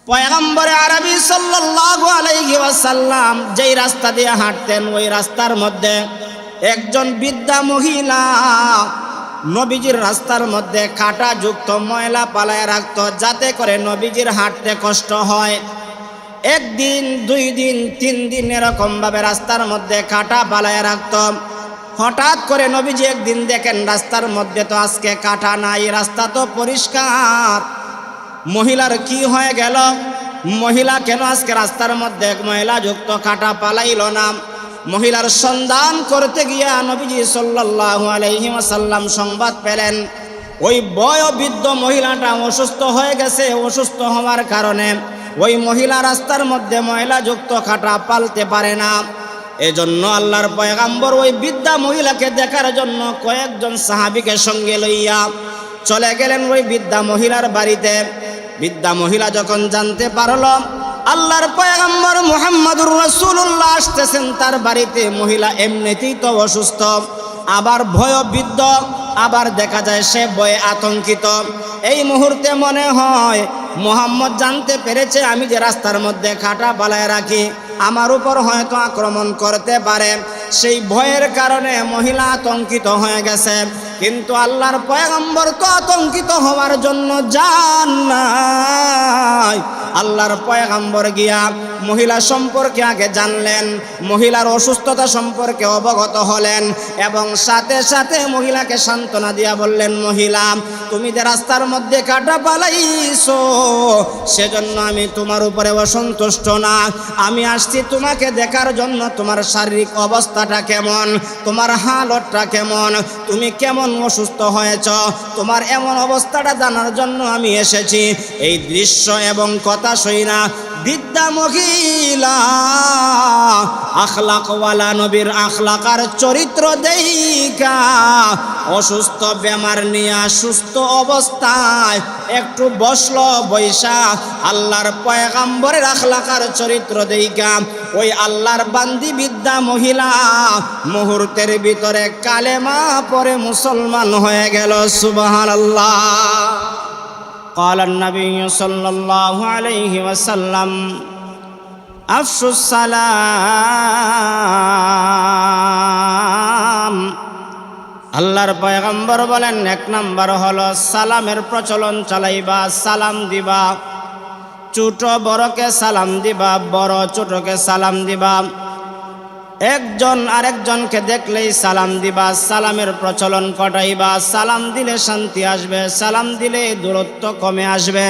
পয়গম্বরে আরবি সাল্লাল্লাহু আলাইহি ওয়াসাল্লাম যেই রাস্তা দিয়ে হাঁটতেন ওই রাস্তার মধ্যে একজন বৃদ্ধা মহিলা নবীজির রাস্তার মধ্যে কাঁটা যুক্ত ময়লা পালায় রাখত, যাতে করে নবীজির হাঁটতে কষ্ট হয়। একদিন, 2 দিন, 3 দিন এরকম ভাবে রাস্তার মধ্যে কাঁটা পালায় রাখত। হঠাৎ করে নবীজি একদিন দেখেন রাস্তার মধ্যে তো আজকে কাঁটা নাই, রাস্তা তো পরিষ্কার। মহিলার কি হয়ে গেল? মহিলা কেন আজকে রাস্তার মধ্যে ময়লা যুক্ত কাঁটা পালাইল না? মহিলার সন্ধান করতে গিয়া নবীজি সাল্লাল্লাহু আলাইহি ওয়াসাল্লাম সংবাদ পেলেন ওই বয়োবৃদ্ধ মহিলাটা অসুস্থ হয়ে গেছে। অসুস্থ হওয়ার কারণে ওই মহিলা রাস্তার মধ্যে ময়লা যুক্ত কাঁটা পালতে পারে না। এজন্য আল্লাহর পয়গম্বর ওই বৃদ্ধা মহিলাকে দেখার জন্য কয়েকজন সাহাবীকে সঙ্গে লইয়া চলে গেলেন ওই বৃদ্ধা মহিলার বাড়িতে। বৃদ্ধা মহিলা যখন জানতে পারল আল্লাহর পয়গম্বর মুহাম্মদুর রাসূলুল্লাহ আসতেছেন তার বাড়িতে, মহিলা এমনিতেই তো অসুস্থ, আবার ভয়বৃদ্ধ, আবার দেখা যায় সে ভয়ে আতঙ্কিত। এই মুহূর্তে মনে হয় মুহাম্মদ জানতে পেরেছে আমি যে রাস্তার মধ্যে কাঁটা পালায় রাখি আমার উপর হয়তো আক্রমণ করতে পারে। সেই ভয়ের কারণে মহিলা আতঙ্কিত হয়ে গেছে। কিন্তু আল্লাহর পয়গম্বর তো আতঙ্কিত হওয়ার জন্য যান নাই। আল্লাহর পয়গম্বর গিয়া মহিলা সম্পর্কে আগে জানলেন, মহিলার অসুস্থতা সম্পর্কে অবগত হলেন এবং সাথে সাথে মহিলাকে সান্ত্বনা দিয়া বললেন, মহিলা তুমি যে রাস্তার মধ্যে কাঁটা পালাইছো সেজন্য আমি তোমার উপরে অসন্তুষ্ট না। আমি আসছি তোমাকে দেখার জন্য তোমার শারীরিক অবস্থাটা কেমন, তোমার হালতটা কেমন, তুমি কেমন অসুস্থ হয়েছ, তোমার এমন অবস্থাটা জানার জন্য আমি এসেছি। এই দৃশ্য এবং কথা শুনা বৃদ্ধা মহিলা আখলাকওয়ালা নবীর আখলাকার চরিত্র দেইখা অসুস্থ বেমার নিয়ে সুস্থ অবস্থায় একটু বসলো, বৈশা আল্লাহর পয়গম্বরের আখলাকার চরিত্র দেইখা ওই আল্লাহর বান্দি বৃদ্ধা মহিলা মুহূর্তের ভিতরে কালেমা পড়ে মুসলমান হয়ে গেল। সুবহানাল্লাহ। قال النبي صلى الله عليه وسلم أفشوا السلام। আল্লাহর পয়গম্বর বলেন 1 নাম্বার হলো সালামের প্রচলন চালাইবা, সালাম দিবা, ছোট বড়কে সালাম দিবা, বড় ছোটকে সালাম দিবা, একজন আরেকজনকে দেখলেই সালাম দিবা, সালামের প্রচলন ঘটাইবা। সালাম দিলে শান্তি আসবে, সালাম দিলে দূরত্ব কমে আসবে,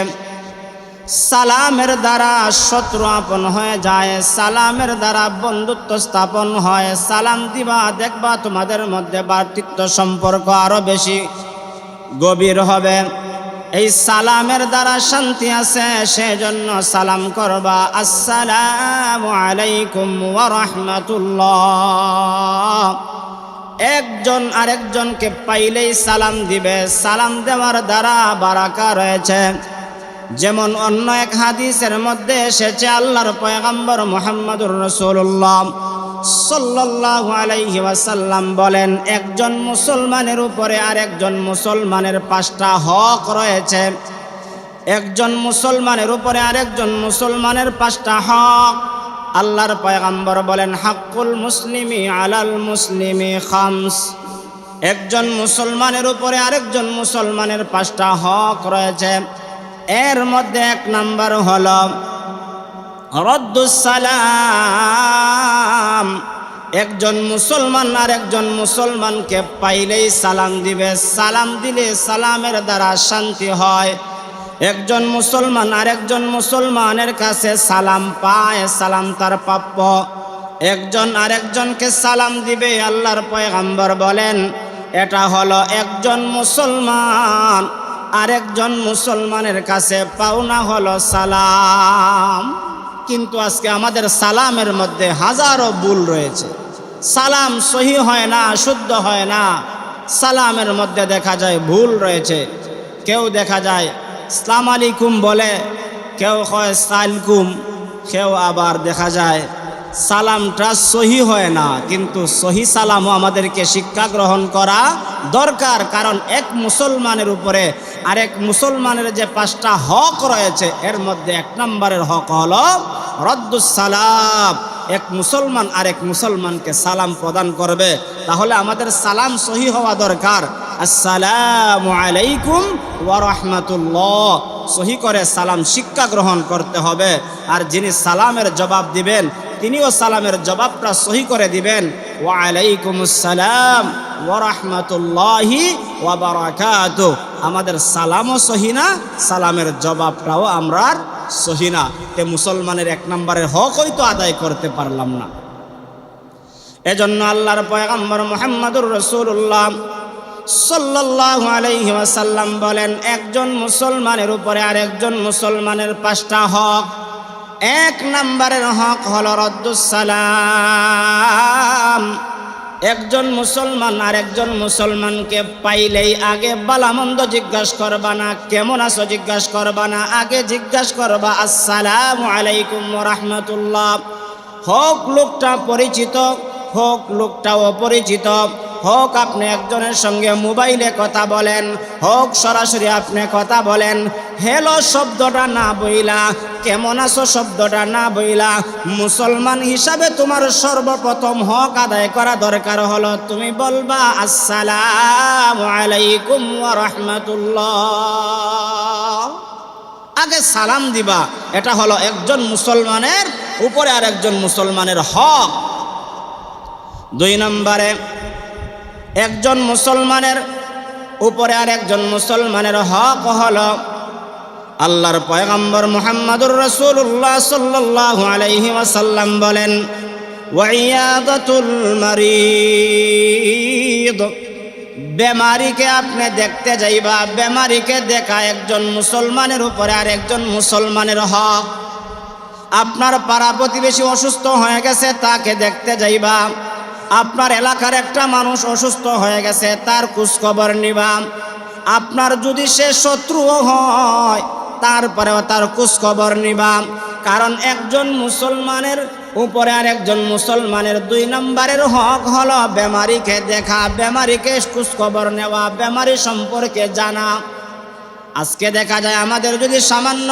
সালামের দ্বারা শত্রু আপন হয়ে যায়, সালামের দ্বারা বন্ধুত্ব স্থাপন হয়। সালাম দিবা, দেখবা তোমাদের মধ্যে ভ্রাতৃত্ব সম্পর্ক আরো বেশি গভীর হবে। এই সালামের দ্বারা শান্তি আছে, সেজন্য সালাম করবা, আসসালামু আলাইকুম ওয়া রাহমাতুল্লাহ। একজন আরেকজনকে পাইলেই সালাম দিবে, সালাম দেওয়ার দ্বারা বারাকা রয়েছে। যেমন অন্য এক হাদিসের মধ্যে এসেছে আল্লাহর পয়গম্বর মুহাম্মদুর রাসূলুল্লাহ সাল্লাল্লাহু আলাইহি ওয়াসাল্লাম বলেন, একজন মুসলমানের উপরে আরেকজন মুসলমানের 5টা হক রয়েছে। একজন মুসলমানের উপরে আরেকজন মুসলমানের 5টা হক। আল্লাহর পয়গম্বর বলেন, হাক্কুল মুসলিমি আলাল মুসলিমি খামস। একজন মুসলমানের উপরে আরেকজন মুসলমানের 5টা হক রয়েছে। এর মধ্যে 1 নাম্বার হলো রদ্দুস সালাম। একজন মুসলমান আর একজন মুসলমানকে পাইলেই সালাম দিবে, সালাম দিলে সালামের দ্বারা শান্তি হয়। একজন মুসলমান আর একজন মুসলমানের কাছে সালাম পায়, সালাম তার প্রাপ্য। একজন আরেকজনকে সালাম দিবে, আল্লাহর পয়গম্বর বলেন এটা হলো একজন মুসলমান আরেকজন মুসলমানের কাছে পাওনা হলো সালাম। কিন্তু আজকে আমাদের সালামের মধ্যে হাজারো ভুল রয়েছে, সালাম সহি হয় না, শুদ্ধ হয় না। সালামের মধ্যে দেখা যায় ভুল রয়েছে। কেউ দেখা যায় আসসালামু আলাইকুম বলে, কেউ কয় সালাইকুম, কেউ আবার দেখা যায় সালামটা সহি হয় না, কিন্তু সহি সালামও আমাদেরকে শিক্ষা গ্রহণ করা দরকার। কারণ এক মুসলমানের উপরে আরেক মুসলমানের যে 5টা হক রয়েছে, এর মধ্যে 1 নম্বরের হক হলো রদ্দুস সালাম। এক মুসলমান আরেক মুসলমানকে সালাম প্রদান করবে, তাহলে আমাদের সালাম সহি হওয়া দরকার। আসসালামু আলাইকুম ওয়া রাহমাতুল্লাহ, সহি করে সালাম শিক্ষা গ্রহণ করতে হবে। আর যিনি সালামের জবাব দিবেন তিনিও সালামের জবাবটা সহি করে দিবেন, ওয়া আলাইকুমুস সালাম ওয়া রাহমাতুল্লাহি ওয়া বারাকাতুহু। আমাদের সালামও সহি না, সালামের জবাবটাও আমরা সহি না। তে মুসলমানের 1 নম্বরের হক হয়তো আদায় করতে পারলাম না। এজন্য আল্লাহর পয়গম্বর মুহাম্মদুর রাসূলুল্লাহ সাল্লাল্লাহু আলাইহি ওয়াসাল্লাম বলেন, একজন মুসলমানের উপরে আরেকজন মুসলমানের 5টা হক। 1 নম্বরের হক হলো রদ্দুস সালাম। একজন মুসলমান আরেকজন মুসলমানকে পাইলেই আগে বালামন্দ জিজ্ঞাসা করবা না, কেমন আছো জিজ্ঞাসা করবা না, আগে জিজ্ঞাসা করবা আসসালামু আলাইকুম ওয়া রাহমাতুল্লাহ। হোক লোকটা পরিচিত, হোক লোকটা অপরিচিত, হোক আপনি একজনের সঙ্গে মোবাইলে কথা বলেন, হোক সরাসরি আপনি কথা বলেন, হ্যালো শব্দটা না বইলা, কেমন আছো শব্দটা না বইলা, মুসলমান হিসাবে তোমার সর্বপ্রথম হক আদায় করা দরকার হলো তুমি বলবা আসসালামু আলাইকুম ওয়া রাহমাতুল্লাহ। আগে সালাম দিবা, এটা হলো একজন মুসলমানের উপরে আরেকজন মুসলমানের হক। 2 নম্বরে একজন মুসলমানের উপরে আরেকজন মুসলমানের হক হলো, আল্লাহর পয়গম্বর মুহাম্মদুর রাসূলুল্লাহ সাল্লাল্লাহু আলাইহি ওয়াসাল্লাম বলেন, ওয়াইয়াদাতুল মারিদ, বেমারিকে আপনি দেখতে যাইবা, বেমারিকে দেখা একজন মুসলমানের উপরে আরেকজন মুসলমানের হক। আপনার পাড়া প্রতিবেশী অসুস্থ হয়ে গেছে, তাকে দেখতে যাইবা। আপনার এলাকার একটা মানুষ অসুস্থ হয়ে গেছে, তার খোঁজখবর নিবা। আপনার যদি সে শত্রুও হয়, তারপরেও তার খোঁজখবর নিবা। কারণ একজন মুসলমানের উপরে আর একজন মুসলমানের 2 নম্বরের হক হলো বেমারিকে দেখা, বেমারিকে খোঁজখবর নেওয়া, বেমারি সম্পর্কে জানা। আজকে দেখা যায় আমাদের যদি সামান্য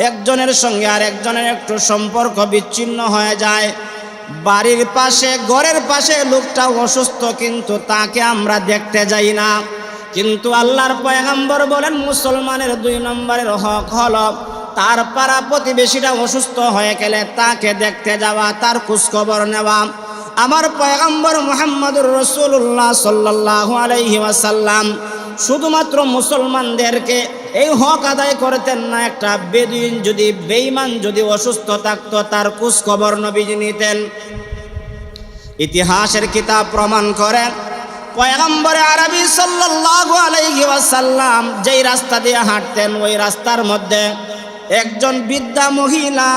একজনের সঙ্গে আর একজনের একটু সম্পর্ক বিচ্ছিন্ন হয়ে যায়, বাড়ির পাশে ঘরের পাশে লোকটা অসুস্থ, কিন্তু তাকে আমরা দেখতে যাই না। কিন্তু আল্লাহর পয়গম্বর বলেন মুসলমানের 2 নম্বরের হক হলো তার পাড়া প্রতিবেশীরা অসুস্থ হয়ে গেলে তাকে দেখতে যাওয়া, তার খোঁজখবর নেওয়া। আমার পয়গম্বর মুহাম্মদুর রাসূলুল্লাহ সাল্লাল্লাহু আলাইহি ওয়াসাল্লাম শুধুমাত্র মুসলমানদেরকে এই হক আদায় করতেন না, একটা বেদুইন যদি বেঈমান যদি অসুস্থ থাকতো তার খোঁজখবর নবীজি নিতেন। ইতিহাসের কিতাব প্রমাণ করে পয়গম্বর আরবি সাল্লাল্লাহু আলাইহি ওয়াসাল্লাম যেই রাস্তা দিয়ে হাঁটতেন, ওই রাস্তার মধ্যে একজন বৃদ্ধা মহিলা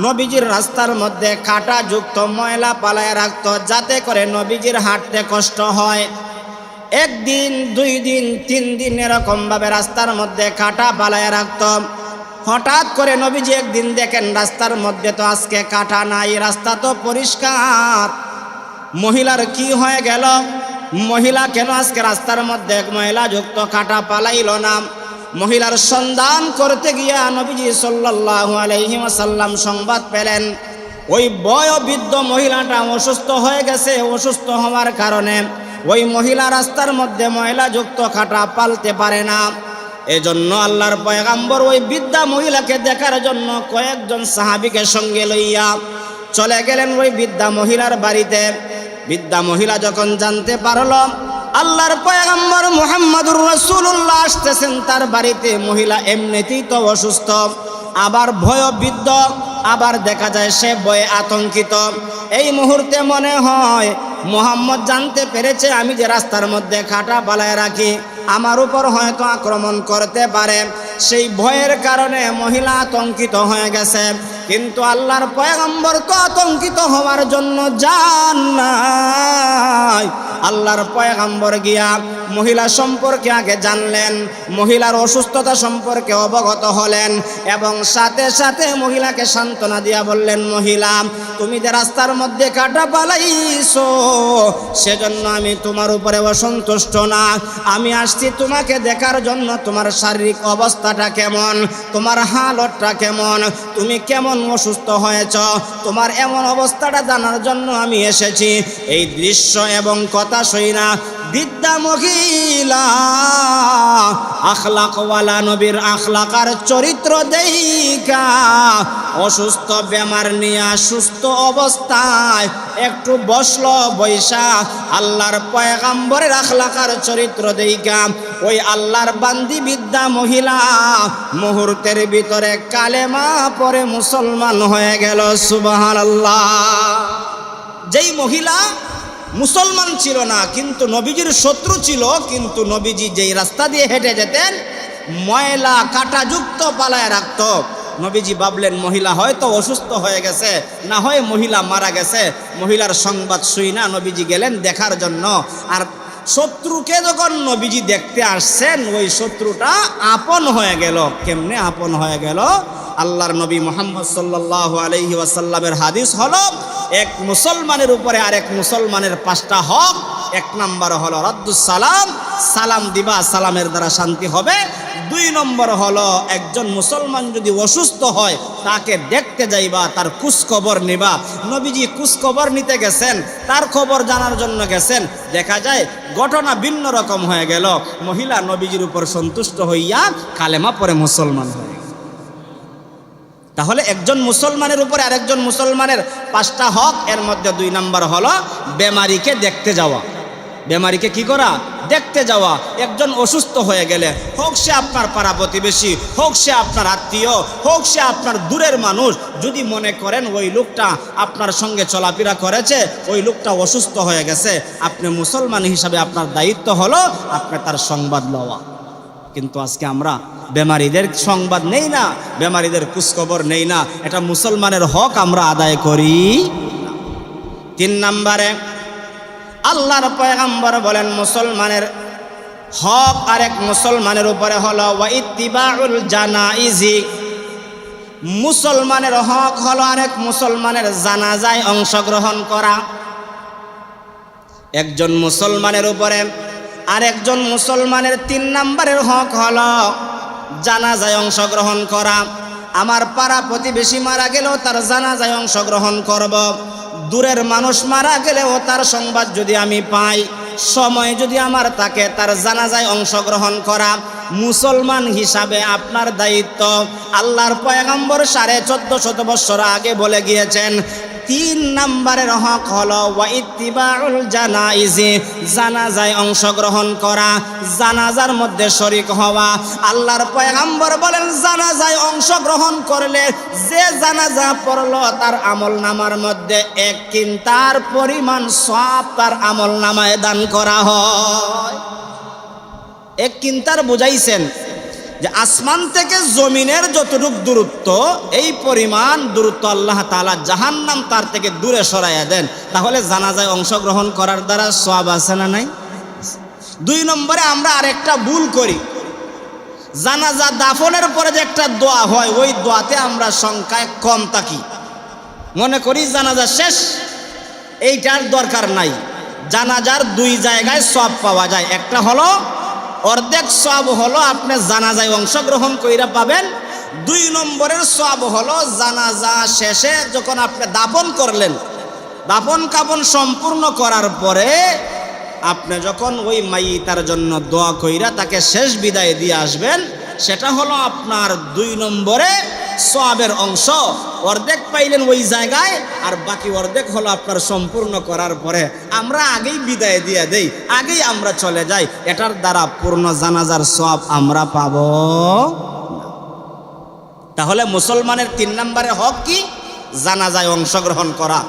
নবীজির রাস্তার মধ্যে কাঁটা যুক্ত ময়লা পালায় রাখত, যাতে করে নবীজির হাঁটতে কষ্ট হয়। 1 দিন 2 দিন 3 দিন এরকম ভাবে রাস্তার মধ্যে কাঁটা পালায় রাখত। হঠাৎ করে নবীজি একদিন দেখেন রাস্তার মধ্যে তো আজকে কাঁটা নাই, রাস্তা তো পরিষ্কার। মহিলার কি হয়ে গেল? মহিলা কেন আজকে রাস্তার মধ্যে ময়লা যুক্ত কাঁটা পালাইল না? মহিলার সন্ধান করতে গিয়া নবীজি সাল্লাল্লাহু আলাইহি ওয়াসাল্লাম সংবাদ পেলেন ওই বয়োবৃদ্ধ মহিলাটা অসুস্থ হয়ে গেছে। অসুস্থ হওয়ার কারণে ওই মহিলা রাস্তার মধ্যে ময়লা যুক্ত কাঁটা পালতে পারে না। এজন্য আল্লাহর পয়গম্বর ওই বৃদ্ধা মহিলাকে দেখার জন্য কয়েকজন সাহাবীকে সঙ্গে লইয়া চলে গেলেন ওই বৃদ্ধা মহিলার বাড়িতে। বৃদ্ধা মহিলা যখন জানতে পারল আল্লাহর পয়গম্বর মুহাম্মদুর রাসূলুল্লাহ আসতেছেন তার বাড়িতে, মহিলা এমনিতেই তো অসুস্থ, আবার ভয়বৃদ্ধ, আবার দেখা যায় সে ভয়ে আতঙ্কিত। এই মুহূর্তে মনে হয় মুহাম্মদ জানতে পেরেছে আমি যে রাস্তার মধ্যে কাঁটা পালায় রাখি, আমার উপর হয়তো আক্রমণ করতে পারে। সেই ভয়ের কারণে মহিলা আতঙ্কিত হয়ে গেছে। কিন্তু আল্লাহর পয়গম্বর তো আতঙ্কিত হওয়ার জন্য যান নাই, আল্লাহর পয়গম্বর গিয়া মহিলা সম্পর্কে আগে জানলেন, মহিলার অসুস্থতা সম্পর্কে অবগত হলেন এবং সাথে সাথে মহিলাকে সান্ত্বনা দিয়া বললেন, মহিলা তুমি যে রাস্তার মধ্যে কাটা পালাইছো সেজন্য আমি তোমার উপরে অসন্তুষ্ট না, আমি আসছি তোমাকে দেখার জন্য তোমার শারীরিক অবস্থাটা কেমন, তোমার হালতটা কেমন, তুমি কেমন অসুস্থ হয়েছ, তোমার এমন অবস্থাটা জানার জন্য আমি এসেছি। এই দৃশ্য এবং কথা শুনা বৃদ্ধা মহিলা আখলাকওয়ালা নবীর আখলাকার চরিত্র দেইখা অসুস্থ বেমার নিয়ে সুস্থ অবস্থায় একটু বসলো, বৈশা আল্লাহর পয়গম্বরের আখলাকার চরিত্র দেইখা ওই আল্লাহর বান্দি বৃদ্ধা মহিলা মুহূর্তের ভিতরে কালেমা পড়ে মুসলমান হয়ে গেল। সুবহানাল্লাহ। যেই মহিলা মুসলমান ছিল না কিন্তু নবীজির শত্রু ছিল, কিন্তু নবীজি যেই রাস্তা দিয়ে হেঁটে যেতেন ময়লা কাঁটাযুক্ত পালায় রাখত। নবীজি ভাবলেন মহিলা হয়তো অসুস্থ হয়ে গেছে, না হয় মহিলা মারা গেছে। মহিলার সংবাদ শুই না নবীজি গেলেন দেখার জন্য। আর শত্রুকে যখন নবীজি দেখতে আসছেন ওই শত্রুটা আপন হয়ে গেল। কেমনে আপন হয়ে গেল? আল্লাহর নবী মুহাম্মদ সাল্লাল্লাহু আলাইহি ওয়াসাল্লামের হাদিস হলো, এক মুসলমানের উপরে আরেক মুসলমানের 5টা হক। 1 নম্বর হলো রাদ্দুস সালাম, সালাম দিবা, সালামের দ্বারা শান্তি হবে। 2 নম্বর হলো একজন মুসলমান যদি অসুস্থ হয় তাকে দেখতে যাইবা, তার খোঁজখবর নিবা। নবীজি খোঁজখবর নিতে গেছেন, তার খবর জানার জন্য গেছেন। দেখা যায় ঘটনা ভিন্ন রকম হয়ে গেল। মহিলা নবীজির উপর সন্তুষ্ট হইয়া কালেমা পড়ে মুসলমান হয়ে। তাহলে একজন মুসলমানের উপরে আরেকজন মুসলমানের 5টা হক, এর মধ্যে 2 নম্বর হলো বেমারিকে দেখতে যাওয়া। বেমারিকে কি করা? দেখতে যাওয়া। একজন অসুস্থ হয়ে গেলে, হোক সে আপনার পাড়া প্রতিবেশী, হোক সে আপনার আত্মীয়, হোক সে আপনার দূরের মানুষ, যদি মনে করেন ওই লোকটা আপনার সঙ্গে চলাফেরা করেছে, ওই লোকটা অসুস্থ হয়ে গেছে, আপনি মুসলমান হিসাবে আপনার দায়িত্ব হলো আপনি তার সংবাদ লওয়া। কিন্তু আজকে আমরা বেমারিদের সংবাদ নেই না, বেমারিদের খোঁজখবর নেই না। এটা মুসলমানের হক আমরা আদায় করি। 3 নম্বরে আল্লাহর পয়গম্বর বলেন মুসলমানের হক আরেক মুসলমানের উপরে হলো ওয়া ইত্তিবাউল জানাইজি। মুসলমানের হক হলো আরেক মুসলমানের জানাজায় অংশগ্রহণ করা। একজন মুসলমানের উপরে আরেকজন মুসলমানের 3 নম্বরের হক হলো জানাজায় অংশগ্রহণ করা। আমার পাড়া প্রতিবেশী মারা গেলেও তার জানাজায় অংশগ্রহণ করব। দূরের মানুষ মারা গেলেও তার সংবাদ যদি আমি পাই, সময় যদি আমার থাকে, তার জানাজায় অংশগ্রহণ করা মুসলমান হিসাবে আপনার দায়িত্ব। আল্লাহর পয়গম্বর 1450 বছর আগে বলে গিয়েছেন 3 নম্বরের হক হলো ওয়া ইত্তিবাউল জানাইজি, জানাজায় অংশগ্রহণ করা, জানাজার মধ্যে শরীক হওয়া। আল্লাহর পয়গম্বর বলেন জানাজায় অংশগ্রহণ করলে যে জানাজা পড়লো তার আমলনামার মধ্যে 1 কিন্তার পরিমাণ সওয়াব তার আমলনামায় দান করা হয়। 1 কিন্তার বুঝাইছেন যে আসমান থেকে জমিনের যতটুক দূরত্ব, এই পরিমাণ দূরত্ব আল্লাহ তাআলা জাহান্নাম তার থেকে দূরে সরাইয়া দেন। তাহলে জানাজায় অংশগ্রহণ করার দ্বারা সওয়াব আছে না নাই? 2 নম্বরে আমরা আরেকটা ভুল করি, জানাজা দাফনের পরে যে একটা দোয়া হয় ওই দোয়াতে আমরা সংখ্যায় কম থাকি। মনে করি জানাজা শেষ, এইটার দরকার নাই। জানাজার 2 জায়গায় সওয়াব পাওয়া যায়। একটা হলো অর্ধেক সওয়াব হলো আপনি জানাজায় অংশগ্রহণ কইরা পাবেন। 2 নম্বরের সওয়াব হলো জানাজা শেষে যখন আপনি দাফন করলেন, দাফন কাফন সম্পূর্ণ করার পরে আপনি যখন ওই মাইয়িতার জন্য দোয়া কইরা তাকে শেষ বিদায় দিয়ে আসবেন, সেটা হলো আপনার 2 নম্বরে সওয়াবের অংশ। অর্ধেক পাইলেন ওই জায়গায়, আর বাকি অর্ধেক হলো আপনার সম্পূর্ণ করার পরে। আমরা আগেই বিদায় দিয়ে দেই, আগেই আমরা চলে যাই, এটার দ্বারা পূর্ণ জানাজার সওয়াব আমরা পাব। তাহলে মুসলমানের 3 নম্বরে হক কি? জানাজায় অংশগ্রহণ করা।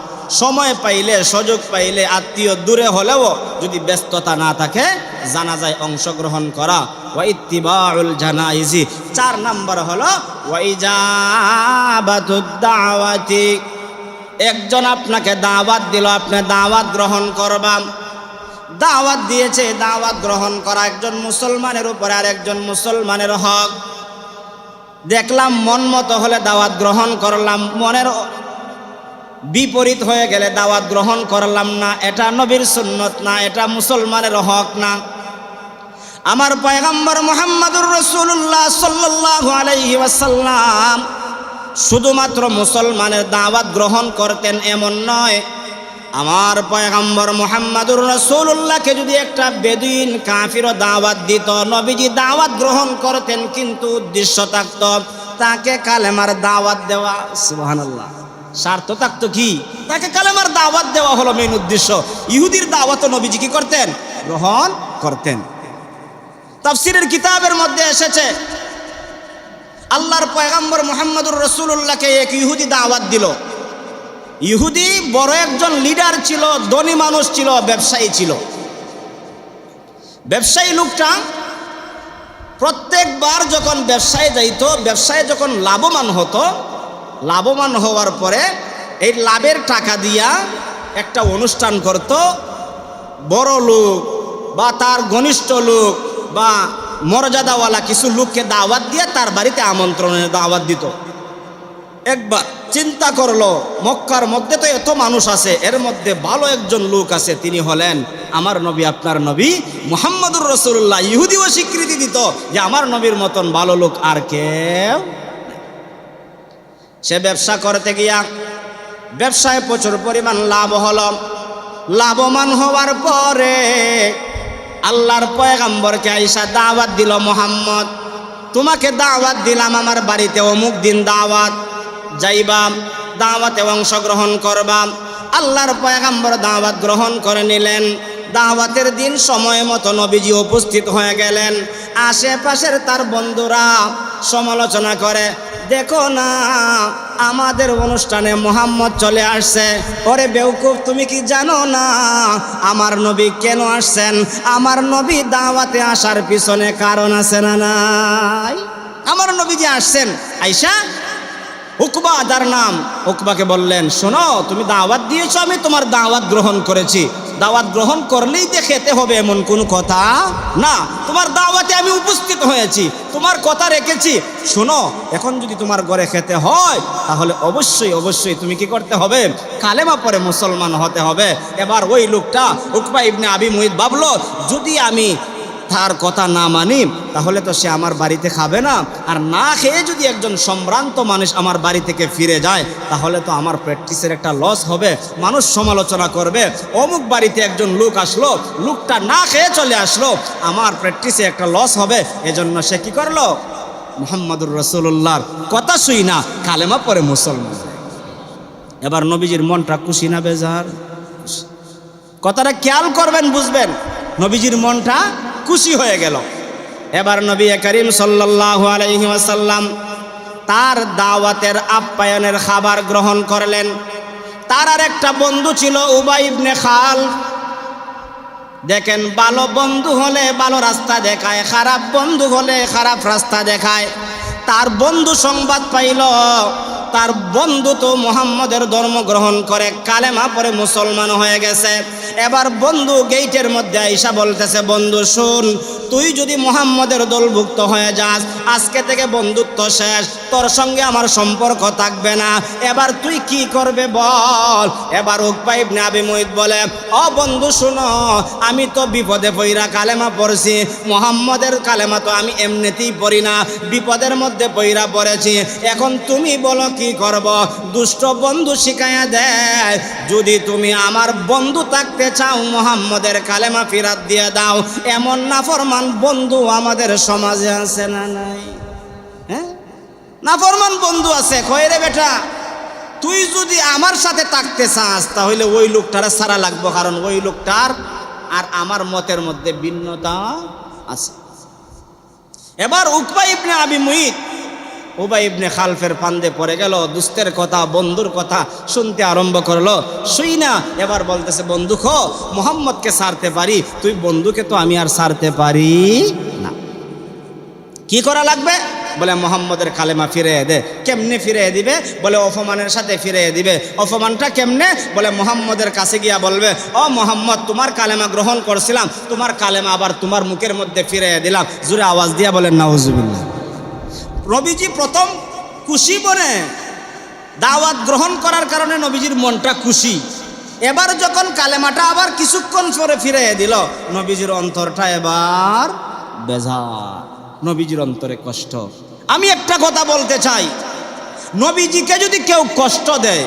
সময় পাইলে, সুযোগ পাইলে, আত্মীয় দূরে হলেও যদি ব্যস্ততা না থাকে, জানাজায় অংশগ্রহণ করা। ওয়া ইত্তিবাউল জানাইজি। 4 নম্বর হলো ওয়া ইজাবাতুদ দাওয়াতি। একজন আপনাকে দাওয়াত দিল, আপনি দাওয়াত গ্রহণ করবা। দাওয়াত দিয়েছে, দাওয়াত গ্রহণ করা একজন মুসলমানের উপরে আর একজন মুসলমানের হক। দেখলাম মন মতো হলে দাওয়াত গ্রহণ করলাম, মনের বিপরীত হয়ে গেলে দাওয়াত গ্রহণ করলাম না। এটা নবীর সুন্নত না, এটা মুসলমানের হক না। আমার পয়গম্বর মুহাম্মদুর রাসূলুল্লাহ সাল্লাল্লাহু আলাইহি ওয়াসাল্লাম শুধুমাত্র মুসলমানের দাওয়াত গ্রহণ করতেন এমন নয়। আমার পয়গম্বর মুহাম্মদুর রাসূলুল্লাহকে যদি একটা বেদুইন কাফিরও দাওয়াত দিত, নবীজি দাওয়াত গ্রহণ করতেন, কিন্তু উদ্দেশ্য থাকতো তাকে কালেমার দাওয়াত দেওয়া। সুবহানাল্লাহ। স্বার্থ থাকতো কি? তাকে কালেমার দাওয়াত দেওয়া হলো মেইন উদ্দেশ্য। ইহুদির দাওয়াতও নবীজি কি করতেন? গ্রহণ করতেন। তাফসীরের কিতাবের মধ্যে এসেছে আল্লাহর পয়গম্বর মুহাম্মদুর রাসূলুল্লাহকে এক ইহুদি দাওয়াত দিল। ইহুদি বড় একজন লিডার ছিল, ধনী মানুষ ছিল, ব্যবসায়ী ছিল। ব্যবসায়ী লোকটা প্রত্যেকবার যখন ব্যবসায় যাইতো, ব্যবসায় যখন লাভবান হতো, লাভবান হওয়ার পরে এই লাভের টাকা দিয়া একটা অনুষ্ঠান করত। বড় লোক বা তার ঘনিষ্ঠ লোক বা মর্যাদাওয়ালা কিছু লোককে দাওয়াত দিয়ে তার বাড়িতে আমন্ত্রণের দাওয়াত দিত। একবার চিন্তা করলো, মক্কার মধ্যে তো এত মানুষ আছে, এর মধ্যে ভালো একজন লোক আছে, তিনি হলেন আমার নবী, আপনার নবী মুহাম্মদুর রাসূলুল্লাহ। ইহুদিও স্বীকৃতি দিত যে আমার নবীর মতন ভালো লোক আর কেউ। সে ব্যবসা করতে গিয়া ব্যবসায় প্রচুর পরিমাণ লাভ হলো। লাভবান হওয়ার পরে আল্লাহর পয়গম্বরকে আইসা দাওয়াত দিল, মুহাম্মদ তোমাকে দাওয়াত দিলাম আমার বাড়িতে, অমুক দিন দাওয়াত, যাইবা, দাওয়াতে অংশগ্রহণ করবা। আল্লাহর পয়গম্বর দাওয়াত গ্রহণ করে নিলেন। দাওয়াতের দিন সময় মতো নবীজি উপস্থিত হয়ে গেলেন। আশেপাশের তার বন্ধুরা সমালোচনা করে, দেখো না আমাদের অনুষ্ঠানে মুহাম্মদ চলে আসছে। ওরে বেউকুফ, তুমি কি জানো না আমার নবী কেন আসছেন? আমার নবী দাওয়াতে আসার পিছনে কারণ আছে না নাই? আমার নবী যে আসছেন, আইসা উকবা, যার নাম, উকবাকে বললেন, শোনো তুমি দাওয়াত দিয়েছো, আমি তোমার দাওয়াত গ্রহণ করেছি। দাওয়াত গ্রহণ করলেই যে খেতে হবে এমন কোনো কথা না, তোমার দাওয়াতে আমি উপস্থিত হয়েছি, তোমার কথা রেখেছি। শোনো, এখন যদি তোমার ঘরে খেতে হয় তাহলে অবশ্যই অবশ্যই তুমি কি করতে হবে? কালেমা পড়ে মুসলমান হতে হবে। এবার ওই লোকটা উকবা ইবনে আবি মুইত ভাবলো, যদি আমি তার কথা না মানি তাহলে তো সে আমার বাড়িতে খাবে না, আর না খেয়ে যদি একজন সম্ভ্রান্ত মানুষ আমার বাড়ি থেকে ফিরে যায় তাহলে তো আমার প্র্যাকটিসের একটা লস হবে, মানুষ সমালোচনা করবে। অমুক বাড়িতে একজন লোক আসলো, লোকটা না খেয়ে চলে আসলো, আমার প্র্যাকটিসে একটা লস হবে। এজন্য সে কি করলো? মুহাম্মদুর রাসূলুল্লাহর কথা শুই না কালেমা পড়ে মুসলমান। এবার নবীজির মনটা খুশি না বেজার? কথাটা খেয়াল করবেন, বুঝবেন। নবীজির মনটা খুশি হয়ে গেল। এবার নবী করিম সাল্লাল্লাহু আলাইহি ওয়াসাল্লাম তার দাওয়াতের আপ্যায়নের খাবার গ্রহণ করলেন। তার আর একটা বন্ধু ছিল উবাই ইবনে খালফ। দেখেন, ভালো বন্ধু হলে ভালো রাস্তা দেখায়, খারাপ বন্ধু হলে খারাপ রাস্তা দেখায়। তার বন্ধু সংবাদ পাইল তার বন্ধু তো মুহাম্মদের ধর্ম গ্রহণ করে কালেমা পরে মুসলমান হয়ে গেছে। এবার বন্ধু গেইটের মধ্যে আইসা বলতেছে, বন্ধু শোন, তুই যদি মুহাম্মদের দলভুক্ত হয়ে যাস, আজকে থেকে বন্ধুত্ব শেষ, তোর সঙ্গে আমার সম্পর্ক থাকবে না। এবার তুই কি করবে বল? এবার উকবা ইবনে আবি মুইত বলে, ও বন্ধু শোনো, আমি তো বিপদে পইরা কালেমা পড়ছি, মুহাম্মদের কালেমা তো আমি এমনিতেই পড়ি না, বিপদের মধ্যে পইরা পড়েছি। এখন তুমি বলো কি করব? দুষ্ট বন্ধু শিখাইয়া দেয়, যদি তুমি আমার বন্ধু থাকতে চাও মুহাম্মদের কালেমা ফিরাত দিয়ে দাও। এমন নাফরমান বন্ধু আমাদের সমাজে আছে না নাই? হ্যাঁ, নাফরমান বন্ধু আছে। কয় রে বেটা, তুই যদি আমার সাথে থাকতে চাস তাহলে ওই লোকটার সারা লাগবো, কারণ ওই লোকটার আর আমার মতের মধ্যে ভিন্নতা আছে। এবার উকবা ইবনে আবি মুইত উবাই ইবনে খালফের ফান্দে পড়ে গেল, দুস্তের কথা, বন্ধুর কথা শুনতে আরম্ভ করলো। শুই না এবার বলতেছে, বন্ধু খো মুহাম্মদকে ছাড়তে পারি, তুই বন্ধুকে তো আমি আর ছাড়তে পারি না। কি করা লাগবে? বলে মোহাম্মদের কালেমা ফিরিয়ে দে। কেমনে ফিরিয়ে দিবে? বলে অপমানের সাথে ফিরিয়ে দিবে। অপমানটা কেমনে? বলে মোহাম্মদের কাছে গিয়া বলবে, ও মোহাম্মদ, তোমার কালেমা গ্রহণ করছিলাম, তোমার কালেমা আবার তোমার মুখের মধ্যে ফিরিয়ে দিলাম। জোরে আওয়াজ দিয়া বলেন নাউজুবিল্লাহ। নবীজি প্রথম খুশি বনে দাওয়াত গ্রহণ করার কারণে নবীজির মনটা খুশি। এবার যখন কালেমাটা আবার কিছুক্ষণ পরে ফিরিয়ে দিল, নবীজির অন্তরটা এবার বেজার, নবীজির অন্তরে কষ্ট। আমি একটা কথা বলতে চাই, নবীজিকে যদি কেউ কষ্ট দেয়,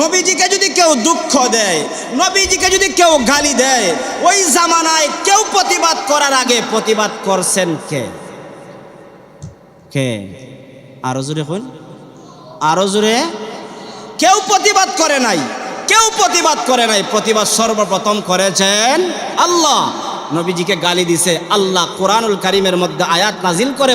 নবীজিকে যদি কেউ দুঃখ দেয়, নবীজিকে যদি কেউ গালি দেয়, ওই জামানায় কেউ প্রতিবাদ করার আগে প্রতিবাদ করছেন কে? কে? আরো জোরে হন, আরো জোরে। কেউ প্রতিবাদ করে নাই, কেউ প্রতিবাদ করে নাই। প্রতিবাদ সর্বপ্রথম করেছেন আল্লাহ। নবীজিকে গালি দিছে আল্লাহ কোরআনুল কারীমের মধ্যে আয়াত নাজিল করে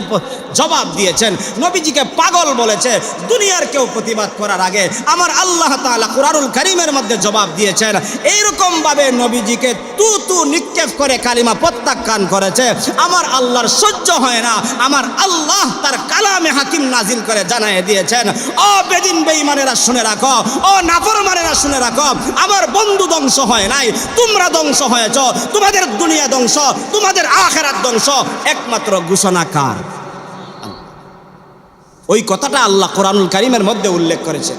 জবাব দিয়েছেন। নবীজিকে পাগল বলেছে, দুনিয়ার কেউ প্রতিবাদ করার আগে আমার আল্লাহ তাআলা কোরআনুল কারীমের মধ্যে জবাব দিয়েছেন। এইরকম ভাবে নবীজিকে তু নিক্ষেপ করে কালিমা প্রত্যাখ্যান করেছে। আমার আল্লাহর সহ্য হয় না, আমার আল্লাহ তার কালামে হাকিম নাজিল করে জানায় দিয়েছেন, ও বেদিন বেঈমানেরা শুনে রাখো, ও নাফরমানেরা শুনে রাখো, আমার বন্ধু ধ্বংস হয় নাই, তোমরা ধ্বংস হয়েছ। তোমাদের দুনিয়া ধ্বংস, তোমাদের আখিরাত ধ্বংস, একমাত্র ঘোষণাকার। ওই কথাটা আল্লাহ কোরআনুল কারীমের মধ্যে উল্লেখ করেছে।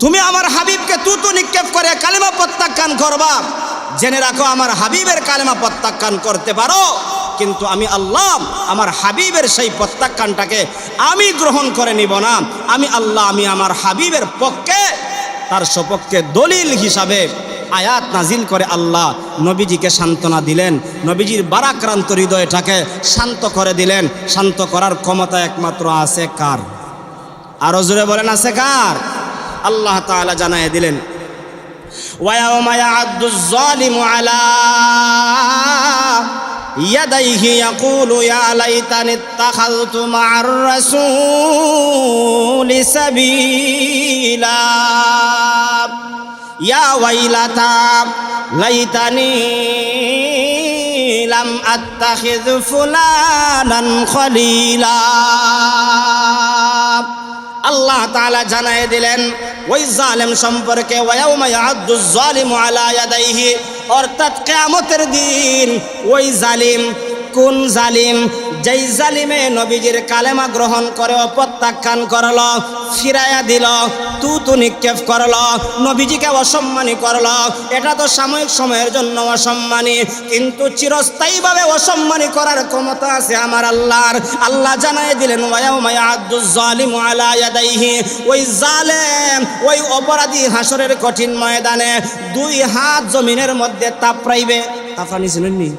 তুমি আমার হাবিবকে তু নিক্ষেপ করে কালেমা প্রত্যাখ্যান করবা, জেনে রাখো আমার হাবিবের কালেমা প্রত্যাখ্যান করতে পারো, কিন্তু আমি আল্লাহ আমার হাবিবের সেই প্রত্যাখ্যানটাকে আমি গ্রহণ করে নিব না। আমি আল্লাহ, আমি আমার হাবিবের পক্ষে, তার সপক্ষে দলিল হিসাবে আয়াত নাজিল করে আল্লাহ নবীজিকে সান্ত্বনা দিলেন। নবীজির বারাক্রান্ত হৃদয়টাকে শান্ত করে দিলেন। শান্ত করার ক্ষমতা একমাত্র আছে কার? আরো জোরে বলেন, আছে কার? আল্লাহ তাআলা জানায় দিলেন, ওয়ায়াউমা ইয়া'আদ্দুজ যালিমু আলা ইয়াদাইহি ইয়াকুলু ইয়া লাইতানি ইত্তাখাযতু মা'আর রাসূলি সাবিলা ইয়া ওয়াইলাতা লাইতানি লাম আত্তাখিয ফুলানান খলিলা। আল্লাহ তাআলা জানায় দিলেন ওই জালেম সম্পর্কে, ওয়ায়াউমা ইয়া'আদ্দুজ যালিমু আলা ইয়াদাইহি, অর্থাৎ কিয়ামতের দিন ওই জালিম, কোন জালিম? যেই জালিমে নবীজির কালেমা গ্রহণ করে প্রত্যাখ্যান করল, ফিরাইয়া দিল, তু নিক্ষেপ করল, নবীজিকে অসম্মানী করল। এটা তো সাময়িক সময়ের জন্য অসম্মানী, কিন্তু চিরস্থায়ীভাবে অসম্মানী করার ক্ষমতা আছে আমার আল্লাহর। আল্লাহ জানায় দিলেন, ওয়ায়াউমা ইয়া'আদ্দুজ যালিমু আলা ইয়াদাইহি, ওই জালেম, ওই অপরাধী হাসরের কঠিন ময়দানে দুই হাত জমিনের মধ্যে তাপড়াইবে। তাপড়ানি শুনেননি?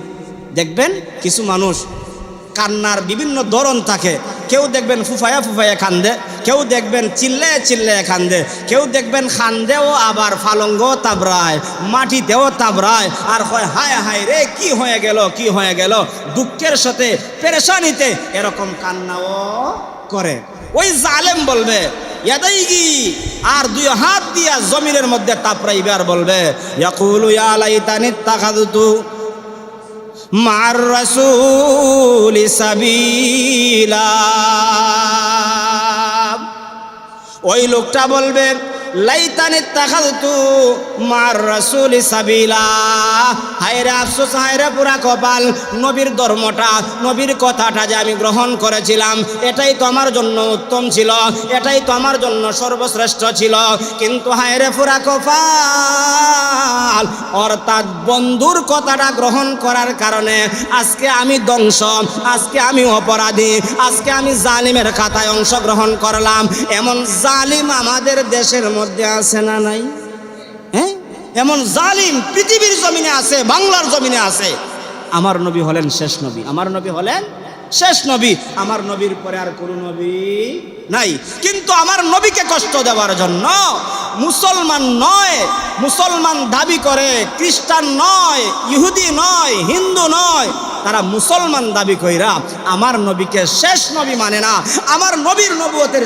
দেখবেন কিছু মানুষ কান্নার বিভিন্ন ধরন থাকে। কেউ দেখবেন ফুফায়া ফুফায়া কান্দে, কেউ দেখবেন চিল্লায় চিল্লায় কান্দে, কেউ দেখবেন কান্দেও আবার ফালঙ্গ তাবড়ায়, মাটিতেও তাবড়ায়, আর হয় হায় হায় রে কি হয়ে গেল, কি হয়ে গেল, দুঃখের সাথে পেরেশানিতে এরকম কান্নাও করে। ওই জালেম বলবে ইয়াদাইহি, আর দুই হাত দিয়া জমিনের মধ্যে তাপড়াইবে আর বলবে, ইয়াকুলু ইয়া লাইতানি ইত্তাখাযতু মা'আর রাসূলি সাবিলা। ওই লোকটা বলবে, লাইতানি ইত্তাখাযতু মা'আর রাসূলি সাবিলা, হায়রে আফসোস, হায়রে পুরা কপাল, নবীর ধর্মটা, নবীর কথাটা যে আমি গ্রহণ করেছিলাম এটাই তো আমার জন্য উত্তম ছিল, এটাই তো আমার জন্য সর্বশ্রেষ্ঠ ছিল, কিন্তু হায়রে পুরা কপাল, অর্থাৎ বন্ধুর কথাটা গ্রহণ করার কারণে আজকে আমি ধ্বংস, আজকে আমি অপরাধী, আজকে আমি জালিমের খাতায় অংশগ্রহণ করলাম। এমন জালিম আমাদের দেশের মধ্যে আছে না নাই? হ্যাঁ, এমন জালিম পৃথিবীর জমিনে আছে, বাংলার জমিনে আছে। আমার নবী হলেন শেষ নবী, আমার নবী হলেন শেষ নবী, আমার নবীর পরে আর কোনো নবী নাই। কিন্তু আমার নবীকে কষ্ট দেওয়ার জন্য মুসলমান নয়, মুসলমান দাবি করে, খ্রিস্টান নয়, ইহুদি নয়, হিন্দু নয়, তারা মুসলমান দাবি কইরা আমার নবীকে শেষ নবী মানে না, আমার নবীর নবুয়তের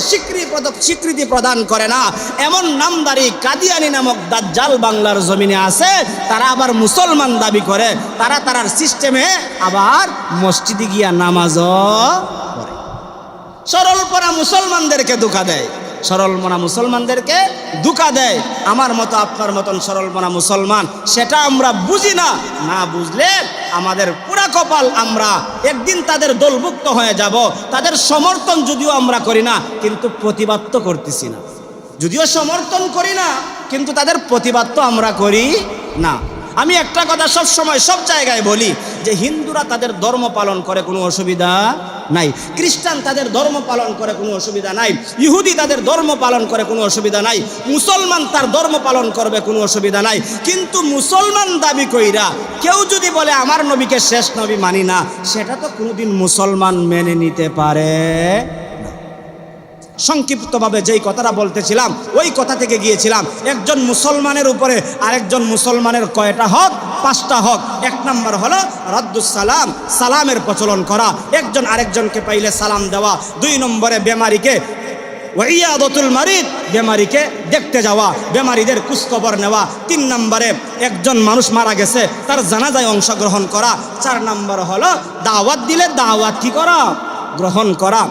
স্বীকৃতি প্রদান করে না, এমন নামদারি কাদিয়ানি নামক দাজ্জাল বাংলার জমিনে আছে। তারা আবার মুসলমান দাবি করে, তারা তারার সিস্টেমে আবার মসজিদে গিয়া নামাজও পড়ে। সরল পরা মুসলমানদেরকে ধোঁকা দেয়, সরল মনা মুসলমানদেরকে ধোঁকা দেয়। আমার মতো আপনার মতন সরল মনা মুসলমান সেটা আমরা বুঝি না, না বুঝলে আমাদের পুরা কপাল, আমরা একদিন তাদের দলভুক্ত হয়ে যাব। তাদের সমর্থন যদিও আমরা করি না, কিন্তু প্রতিবাদ তো করতেছি না। যদিও সমর্থন করি না, কিন্তু তাদের প্রতিবাদ তো আমরা করি না। আমি একটা কথা সব সময় সব জায়গায় বলি যে হিন্দুরা তাদের ধর্ম পালন করে, কোনো অসুবিধা নাই। খ্রিস্টান তাদের ধর্ম পালন করে, কোনো অসুবিধা নাই। ইহুদি তাদের ধর্ম পালন করে, কোনো অসুবিধা নাই। মুসলমান তার ধর্ম পালন করবে, কোনো অসুবিধা নাই। কিন্তু মুসলমান দাবি কইরা কেউ যদি বলে আমার নবীকে শেষ নবী মানি না, সেটা তো কোনোদিন মুসলমান মেনে নিতে পারে না। সংক্ষিপ্তভাবে যেই কথাটা বলতেছিলাম ওই কথা থেকে গিয়েছিলাম, একজন মুসলমানের উপরে আরেকজন মুসলমানের কয়টা হক? 5টা হক। 1 নম্বর হলো রাদ্দুস সালাম, সালামের প্রচলন করা, একজন আরেকজনকে পাইলে সালাম দেওয়া। 2 নম্বরে বেমারিকে ওয়াইয়াদাতুল মারিদ, বেমারিকে দেখতে যাওয়া, বেমারিদের খোঁজখবর নেওয়া। 3 নম্বরে একজন মানুষ মারা গেছে তার জানাজায় অংশগ্রহণ করা। 4 নম্বর হলো দাওয়াত দিলে দাওয়াত কি করা? গ্রহণ করা।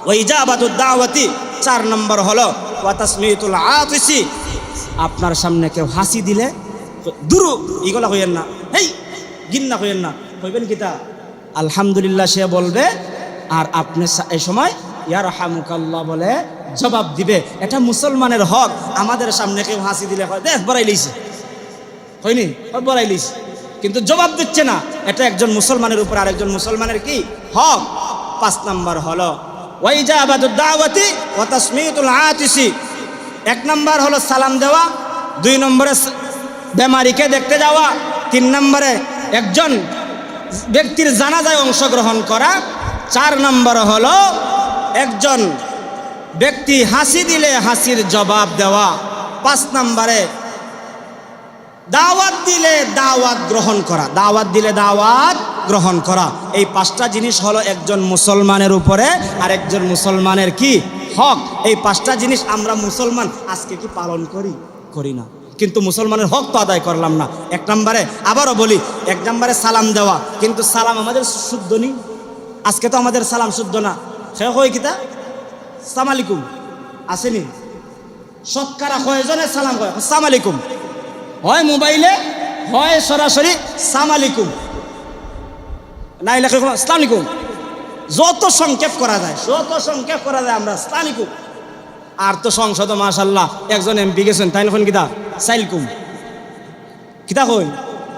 ওয়াইজাবাতুদ দাওয়াতি 4 নম্বর হলো ওয়া তাসমিতুল আতিসি, আপনার সামনে কেউ হাসি দিলে দুরু এগুলা কইেন না, হেই গিন্না কইেন না, কইবেন কিতা আলহামদুলিল্লাহ সে বলবে, আর আপনি এই সময় ইয়ারহামুকাল্লাহ বলে জবাব দিবে। এটা মুসলমানের হক। আমাদের সামনে কেউ হাসি দিলে কয় দেখ বড়াই লইছে, হয়নি বড়াই লইছে, কিন্তু জবাব দিচ্ছে না। এটা একজন মুসলমানের উপর আরেকজন মুসলমানের কি হক। 5 নম্বর হলো ওয়াইজাবাতুদ দাওয়াতি ওয়া তাসমিতুল আতিসি, 1 নম্বর হলো সালাম দেওয়া, 2 নম্বরে বেমারিকে দেখতে যাওয়া, 3 নম্বরে একজন ব্যক্তির জানাজায় অংশগ্রহণ করা, 4 নম্বর হলো একজন ব্যক্তি হাসি দিলে হাসির জবাব দেওয়া, 5 নম্বরে দাওয়াত দিলে দাওয়াত গ্রহণ করা, দাওয়াত দিলে দাওয়াত গ্রহণ করা। এই 5টা জিনিস হলো একজন মুসলমানের উপরে আরেকজন মুসলমানের কি হক। এই 5টা জিনিস আমরা মুসলমান আজকে কি পালন করি? করি না। কিন্তু মুসলমানের হক তো আদায় করলাম না। 1 নম্বরে আবারও বলি, 1 নম্বরে সালাম দেওয়া, কিন্তু সালাম আমাদের শুদ্ধ নেই। আজকে তো আমাদের সালাম শুদ্ধ না। সে কই কিতা সালাম আলাইকুম আসেনি, শতকরা কয়জনে সালাম কয় সালাম আলাইকুম, হয় মোবাইলে হয় সরাসরি সালাম আলাইকুম, নাই লেখে আসসালামু আলাইকুম। যত সংক্ষেপ করা যায়, যত সংক্ষেপ করা যায় আমরা আসসালামু আলাইকুম। আর তো সংসদ মাশাআল্লাহ একজন এমপি গেছেন, তাই এখন কিতা সাইলকুম, কিতা কই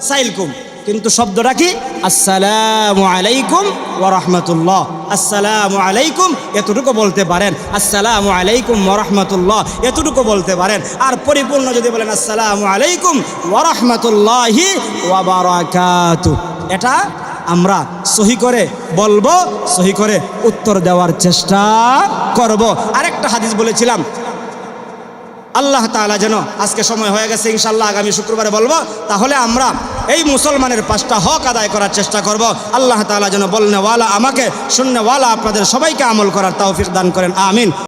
সাইলকুম, কিন্তু শব্দটা কি আসসালামু আলাইকুম ওয়া রাহমাতুল্লাহ। আসসালামু আলাইকুম এতটুকু বলতে পারেন, আসসালামু আলাইকুম ওয়া রাহমাতুল্লাহ এতটুকু বলতে পারেন। আর পরিপূর্ণ যদি বলেন আসসালামু আলাইকুম ওয়া রাহমাতুল্লাহি ওয়া বারাকাতুহু, এটা আমরা সহি করে বলবো, সহি করে উত্তর দেওয়ার চেষ্টা করব। আরেকটা হাদিস বলেছিলাম, আল্লাহ তাআলা যেন, আজকে সময় হয়ে গেছে, ইনশাআল্লাহ আগামী শুক্রবারে বলবো। তাহলে আমরা এই মুসলমানের 5টা হক আদায় করার চেষ্টা করব। আল্লাহ তাআলা যেন বলনেওয়ালা আমাকে, শুননেওয়ালা আপনাদের সবাইকে আমল করার তৌফিক দান করেন, আমিন।